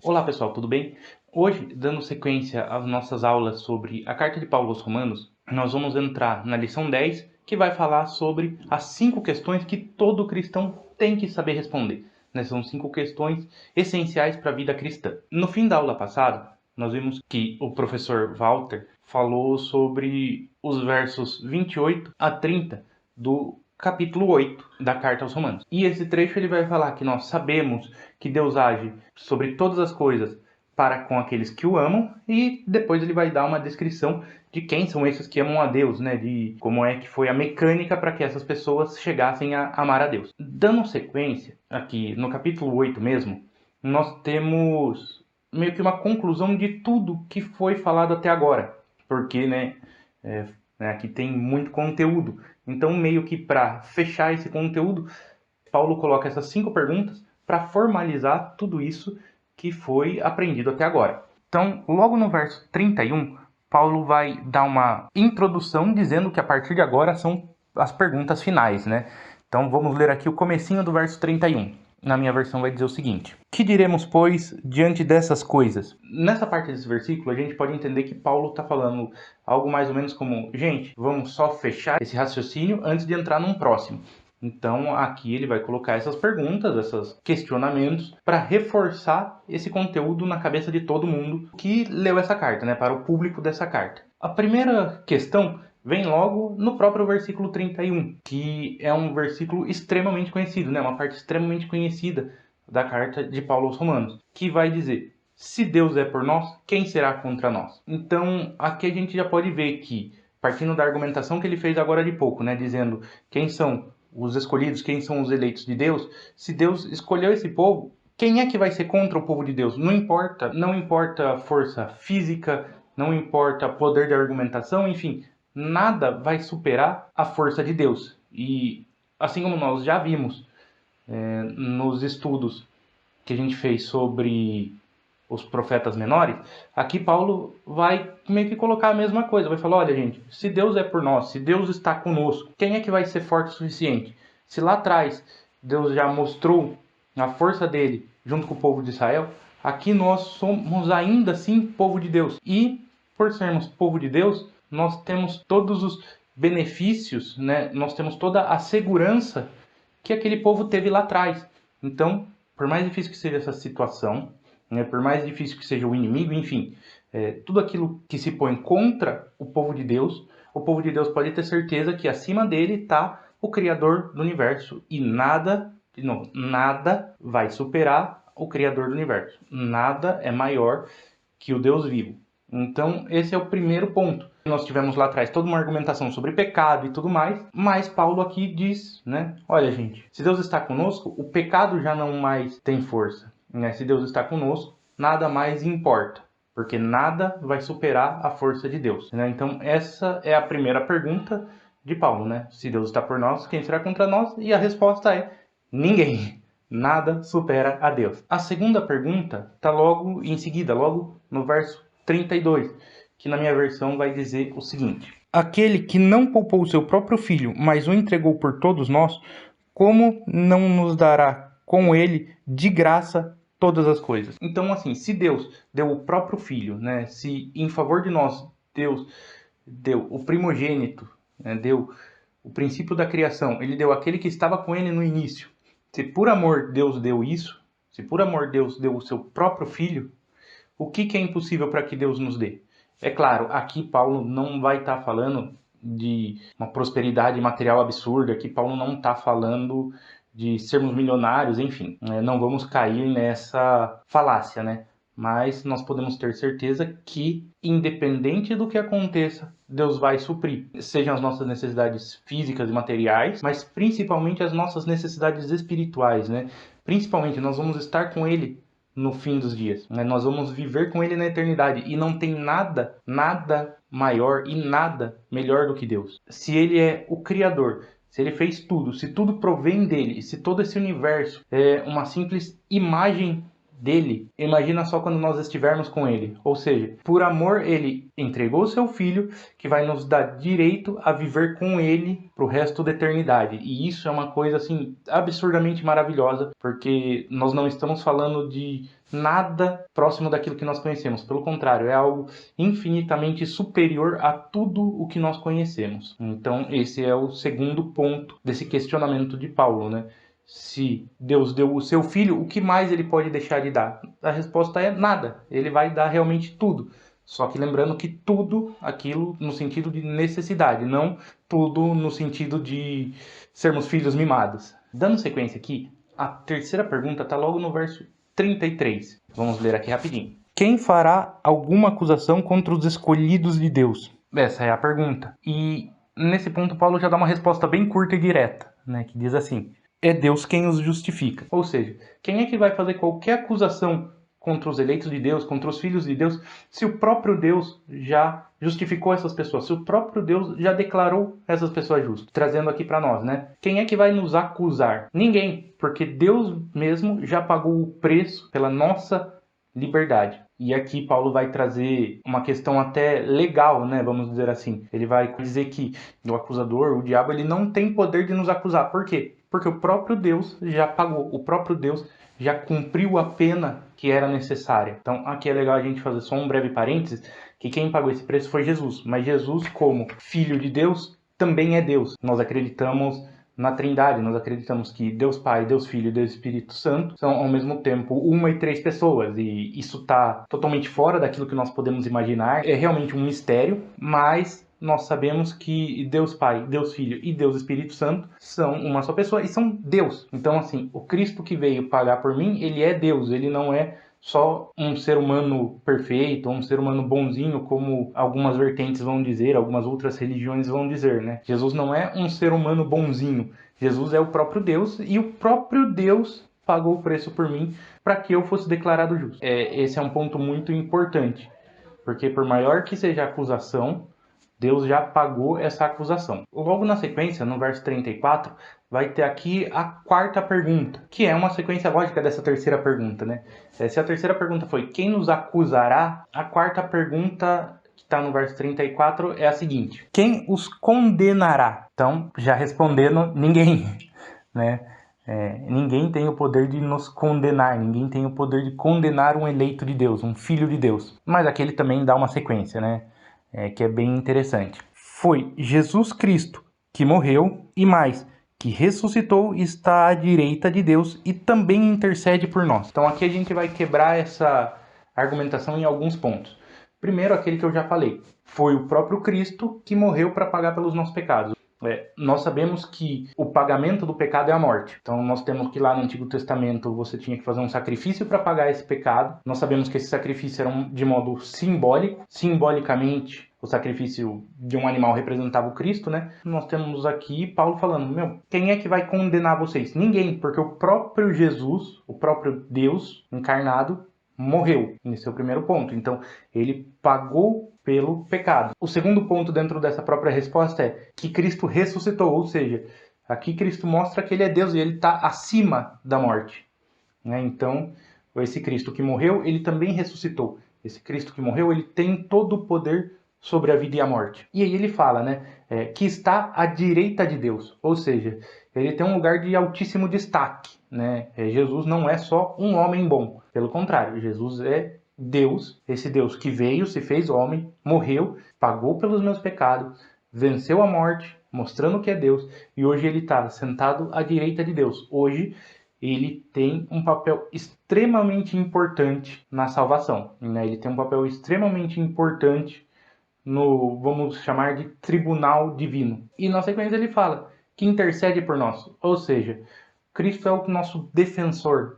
Olá pessoal, tudo bem? Hoje, dando sequência às nossas aulas sobre a Carta de Paulo aos Romanos, nós vamos entrar na lição 10, que vai falar sobre as 5 questões que todo cristão tem que saber responder. São 5 questões essenciais para a vida cristã. No fim da aula passada, nós vimos que o professor Walter falou sobre os versos 28 a 30 do capítulo 8 da Carta aos Romanos. E esse trecho ele vai falar que nós sabemos que Deus age sobre todas as coisas para com aqueles que o amam, e depois ele vai dar uma descrição de quem são esses que amam a Deus, de como é que foi a mecânica para que essas pessoas chegassem a amar a Deus. Dando sequência, aqui no capítulo 8 mesmo, nós temos meio que uma conclusão de tudo que foi falado até agora, porque aqui tem muito conteúdo. Então, meio que para fechar esse conteúdo, Paulo coloca essas 5 perguntas para formalizar tudo isso que foi aprendido até agora. Então, logo no verso 31, Paulo vai dar uma introdução dizendo que a partir de agora são as perguntas finais, Então, vamos ler aqui o comecinho do verso 31. Na minha versão vai dizer o seguinte: que diremos, pois, diante dessas coisas? Nessa parte desse versículo, a gente pode entender que Paulo está falando algo mais ou menos como: gente, vamos só fechar esse raciocínio antes de entrar num próximo. Então, aqui ele vai colocar essas perguntas, esses questionamentos, para reforçar esse conteúdo na cabeça de todo mundo que leu essa carta, para o público dessa carta. A primeira questão vem logo no próprio versículo 31, que é um versículo extremamente conhecido, uma parte extremamente conhecida da carta de Paulo aos Romanos, que vai dizer: se Deus é por nós, quem será contra nós? Então, aqui a gente já pode ver que, partindo da argumentação que ele fez agora de pouco, dizendo quem são os escolhidos, quem são os eleitos de Deus, se Deus escolheu esse povo, quem é que vai ser contra o povo de Deus? Não importa força física, não importa poder de argumentação, enfim, nada vai superar a força de Deus. E assim como nós já vimos nos estudos que a gente fez sobre os profetas menores, aqui Paulo vai meio que colocar a mesma coisa, vai falar: olha gente, se Deus é por nós, se Deus está conosco, quem é que vai ser forte o suficiente? Se lá atrás Deus já mostrou a força dele junto com o povo de Israel, aqui nós somos ainda assim povo de Deus, e por sermos povo de Deus, nós temos todos os benefícios, nós temos toda a segurança que aquele povo teve lá atrás. Então, por mais difícil que seja essa situação, por mais difícil que seja o inimigo, enfim, tudo aquilo que se põe contra o povo de Deus pode ter certeza que acima dele está o Criador do Universo, e nada vai superar o Criador do Universo. Nada é maior que o Deus vivo. Então, esse é o primeiro ponto. Nós tivemos lá atrás toda uma argumentação sobre pecado e tudo mais, mas Paulo aqui diz, olha gente, se Deus está conosco, o pecado já não mais tem força. Se Deus está conosco, nada mais importa, porque nada vai superar a força de Deus. Então, essa é a primeira pergunta de Paulo, Se Deus está por nós, quem será contra nós? E a resposta é: ninguém. Nada supera a Deus. A segunda pergunta está logo em seguida, logo no verso 32, que na minha versão vai dizer o seguinte: aquele que não poupou o seu próprio filho, mas o entregou por todos nós, como não nos dará com ele de graça todas as coisas? Então, assim, se Deus deu o próprio filho, se em favor de nós Deus deu o primogênito, deu o princípio da criação, ele deu aquele que estava com ele no início. Se por amor Deus deu isso, se por amor Deus deu o seu próprio filho, o que é impossível para que Deus nos dê? É claro, aqui Paulo não vai estar falando de uma prosperidade material absurda, aqui Paulo não está falando de sermos milionários, enfim, não vamos cair nessa falácia, Mas nós podemos ter certeza que, independente do que aconteça, Deus vai suprir, sejam as nossas necessidades físicas e materiais, mas principalmente as nossas necessidades espirituais, Principalmente, nós vamos estar com Ele no fim dos dias, Nós vamos viver com Ele na eternidade, e não tem nada maior e nada melhor do que Deus. Se Ele é o Criador, se Ele fez tudo, se tudo provém dele, se todo esse universo é uma simples imagem dele, imagina só quando nós estivermos com ele. Ou seja, por amor ele entregou o seu filho, que vai nos dar direito a viver com ele pro resto da eternidade. E isso é uma coisa assim absurdamente maravilhosa, porque nós não estamos falando de nada próximo daquilo que nós conhecemos. Pelo contrário, é algo infinitamente superior a tudo o que nós conhecemos. Então, esse é o segundo ponto desse questionamento de Paulo, né? Se Deus deu o seu filho, o que mais ele pode deixar de dar? A resposta é nada. Ele vai dar realmente tudo. Só que lembrando que tudo aquilo no sentido de necessidade, não tudo no sentido de sermos filhos mimados. Dando sequência aqui, a terceira pergunta está logo no verso 33. Vamos ler aqui rapidinho. Quem fará alguma acusação contra os escolhidos de Deus? Essa é a pergunta. E nesse ponto Paulo já dá uma resposta bem curta e direta, né, que diz assim: é Deus quem os justifica. Ou seja, quem é que vai fazer qualquer acusação contra os eleitos de Deus, contra os filhos de Deus, se o próprio Deus já justificou essas pessoas, se o próprio Deus já declarou essas pessoas justas? Trazendo aqui para nós, né? Quem é que vai nos acusar? Ninguém, porque Deus mesmo já pagou o preço pela nossa liberdade. E aqui Paulo vai trazer uma questão até legal, né? Vamos dizer assim. Ele vai dizer que o acusador, o diabo, ele não tem poder de nos acusar. Por quê? Porque o próprio Deus já pagou, o próprio Deus já cumpriu a pena que era necessária. Então aqui é legal a gente fazer só um breve parênteses, que quem pagou esse preço foi Jesus. Mas Jesus, como Filho de Deus, também é Deus. Nós acreditamos na Trindade, nós acreditamos que Deus Pai, Deus Filho e Deus Espírito Santo são ao mesmo tempo uma e três pessoas, e isso está totalmente fora daquilo que nós podemos imaginar. É realmente um mistério, mas nós sabemos que Deus Pai, Deus Filho e Deus Espírito Santo são uma só pessoa e são Deus. Então, assim, o Cristo que veio pagar por mim, ele é Deus, ele não é só um ser humano perfeito, um ser humano bonzinho, como algumas vertentes vão dizer, algumas outras religiões vão dizer, né? Jesus não é um ser humano bonzinho. Jesus é o próprio Deus, e o próprio Deus pagou o preço por mim para que eu fosse declarado justo. Esse é um ponto muito importante, porque por maior que seja a acusação, Deus já pagou essa acusação. Logo na sequência, no verso 34, vai ter aqui a quarta pergunta, que é uma sequência lógica dessa terceira pergunta, né? Se a terceira pergunta foi: quem nos acusará? A quarta pergunta, que está no verso 34, é a seguinte: quem os condenará? Então, já respondendo, ninguém, né? Ninguém tem o poder de nos condenar, ninguém tem o poder de condenar um eleito de Deus, um filho de Deus. Mas aqui ele também dá uma sequência, né? Que é bem interessante. Foi Jesus Cristo que morreu e mais, que ressuscitou e está à direita de Deus e também intercede por nós. Então aqui a gente vai quebrar essa argumentação em alguns pontos. Primeiro, aquele que eu já falei. Foi o próprio Cristo que morreu para pagar pelos nossos pecados. Nós sabemos que o pagamento do pecado é a morte. Então nós temos que lá no Antigo Testamento você tinha que fazer um sacrifício para pagar esse pecado. Nós sabemos que esse sacrifício era de modo simbólico. Simbolicamente, o sacrifício de um animal representava o Cristo, né? Nós temos aqui Paulo falando: quem é que vai condenar vocês? Ninguém, porque o próprio Jesus, o próprio Deus encarnado, morreu. Esse é o primeiro ponto. Então ele pagou pelo pecado. O segundo ponto dentro dessa própria resposta é que Cristo ressuscitou, ou seja, aqui Cristo mostra que ele é Deus e ele está acima da morte, né? Então, esse Cristo que morreu, ele também ressuscitou. Esse Cristo que morreu, ele tem todo o poder sobre a vida e a morte. E aí ele fala, né, que está à direita de Deus, ou seja, ele tem um lugar de altíssimo destaque, né? Jesus não é só um homem bom, pelo contrário, Jesus é Deus, esse Deus que veio, se fez homem, morreu, pagou pelos meus pecados, venceu a morte, mostrando que é Deus, e hoje ele está sentado à direita de Deus. Hoje ele tem um papel extremamente importante na salvação, né? Ele tem um papel extremamente importante no, vamos chamar de tribunal divino. E na sequência ele fala que intercede por nós, ou seja, Cristo é o nosso defensor,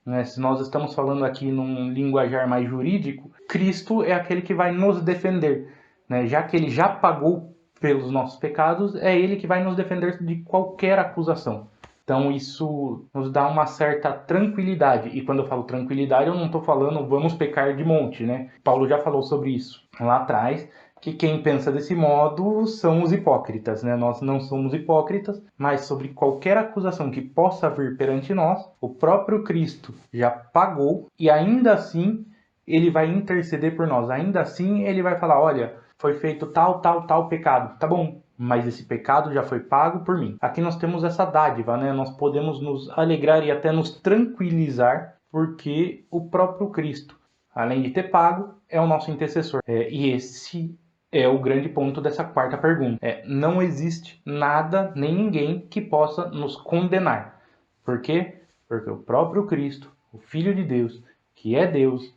né? Se nós estamos falando aqui num linguajar mais jurídico, Cristo é aquele que vai nos defender, né? Já que ele já pagou pelos nossos pecados, é ele que vai nos defender de qualquer acusação. Então isso nos dá uma certa tranquilidade. E quando eu falo tranquilidade, eu não estou falando vamos pecar de monte, né? Paulo já falou sobre isso lá atrás. que quem pensa desse modo são os hipócritas, né? Nós não somos hipócritas, mas sobre qualquer acusação que possa vir perante nós, o próprio Cristo já pagou e ainda assim ele vai interceder por nós. Ainda assim ele vai falar, olha, foi feito tal, tal, tal pecado. Tá bom, mas esse pecado já foi pago por mim. Aqui nós temos essa dádiva, né? Nós podemos nos alegrar e até nos tranquilizar, porque o próprio Cristo, além de ter pago, é o nosso intercessor. E esse é o grande ponto dessa quarta pergunta. Não existe nada nem ninguém que possa nos condenar. Por quê? Porque o próprio Cristo, o Filho de Deus, que é Deus,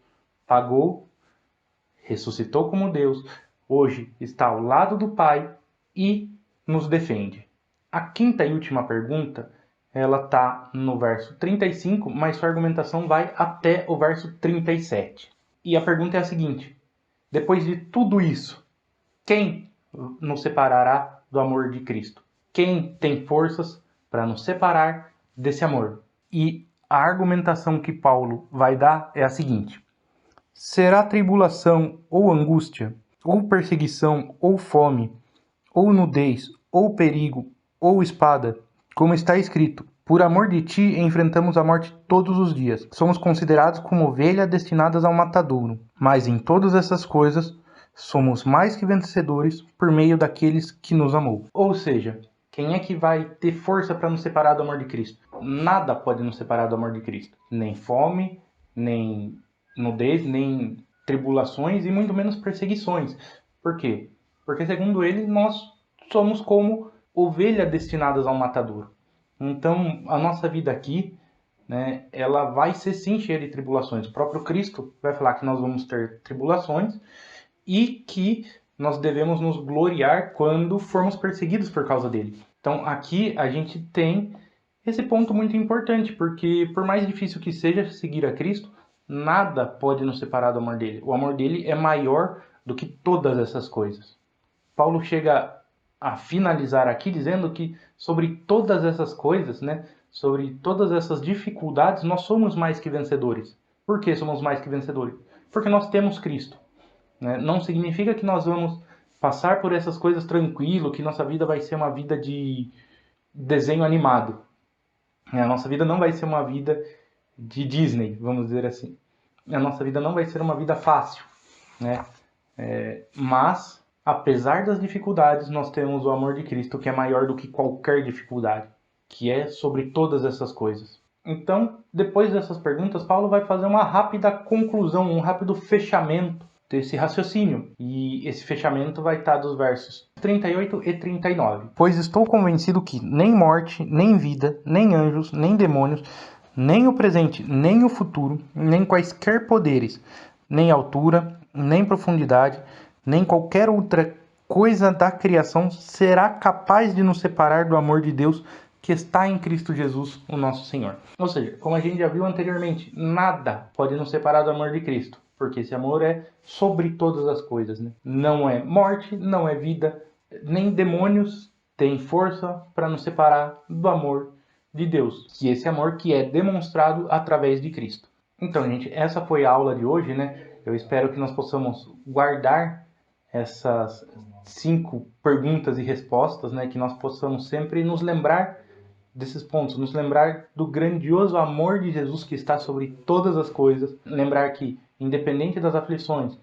pagou, ressuscitou como Deus, hoje está ao lado do Pai e nos defende. A quinta e última pergunta, ela está no verso 35, mas sua argumentação vai até o verso 37. E a pergunta é a seguinte: depois de tudo isso, quem nos separará do amor de Cristo? Quem tem forças para nos separar desse amor? E a argumentação que Paulo vai dar é a seguinte: será tribulação ou angústia, ou perseguição, ou fome, ou nudez, ou perigo, ou espada, como está escrito: por amor de ti enfrentamos a morte todos os dias. Somos considerados como ovelhas destinadas ao matadouro. Mas em todas essas coisas somos mais que vencedores por meio daqueles que nos amou. Ou seja, quem é que vai ter força para nos separar do amor de Cristo? Nada pode nos separar do amor de Cristo. Nem fome, nem nudez, nem tribulações e muito menos perseguições. Por quê? Porque segundo ele nós somos como ovelhas destinadas ao matadouro. Então a nossa vida aqui, né, ela vai ser sim cheia de tribulações. O próprio Cristo vai falar que nós vamos ter tribulações e que nós devemos nos gloriar quando formos perseguidos por causa dele. Então aqui a gente tem esse ponto muito importante, porque por mais difícil que seja seguir a Cristo, nada pode nos separar do amor dele. O amor dele é maior do que todas essas coisas. Paulo chega a finalizar aqui dizendo que sobre todas essas coisas, né, sobre todas essas dificuldades, nós somos mais que vencedores. Por que somos mais que vencedores? Porque nós temos Cristo. Né? Não significa que nós vamos passar por essas coisas tranquilo, que nossa vida vai ser uma vida de desenho animado. A nossa vida não vai ser uma vida de Disney, vamos dizer assim. A nossa vida não vai ser uma vida fácil, né? Mas, apesar das dificuldades, nós temos o amor de Cristo, que é maior do que qualquer dificuldade, que é sobre todas essas coisas. Então, depois dessas perguntas, Paulo vai fazer uma rápida conclusão, um rápido fechamento desse raciocínio. E esse fechamento vai estar dos versos 38 e 39. Pois estou convencido que nem morte, nem vida, nem anjos, nem demônios, nem o presente, nem o futuro, nem quaisquer poderes, nem altura, nem profundidade, nem qualquer outra coisa da criação será capaz de nos separar do amor de Deus que está em Cristo Jesus, o nosso Senhor. Ou seja, como a gente já viu anteriormente, nada pode nos separar do amor de Cristo, porque esse amor é sobre todas as coisas, né? Não é morte, não é vida, nem demônios têm força para nos separar do amor de Deus, que esse amor que é demonstrado através de Cristo. Então, gente, essa foi a aula de hoje, né? Eu espero que nós possamos guardar essas 5 perguntas e respostas, né? Que nós possamos sempre nos lembrar desses pontos, nos lembrar do grandioso amor de Jesus que está sobre todas as coisas, lembrar que, independente das aflições,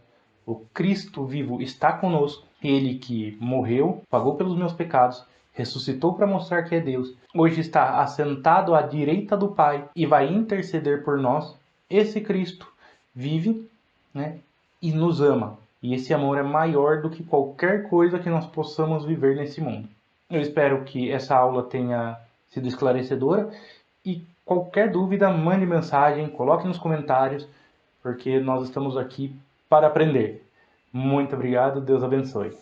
o Cristo vivo está conosco, ele que morreu, pagou pelos meus pecados, ressuscitou para mostrar que é Deus, hoje está assentado à direita do Pai e vai interceder por nós. Esse Cristo vive, né, e nos ama. E esse amor é maior do que qualquer coisa que nós possamos viver nesse mundo. Eu espero que essa aula tenha sido esclarecedora e qualquer dúvida, mande mensagem, coloque nos comentários, porque nós estamos aqui para aprender. Muito obrigado, Deus abençoe.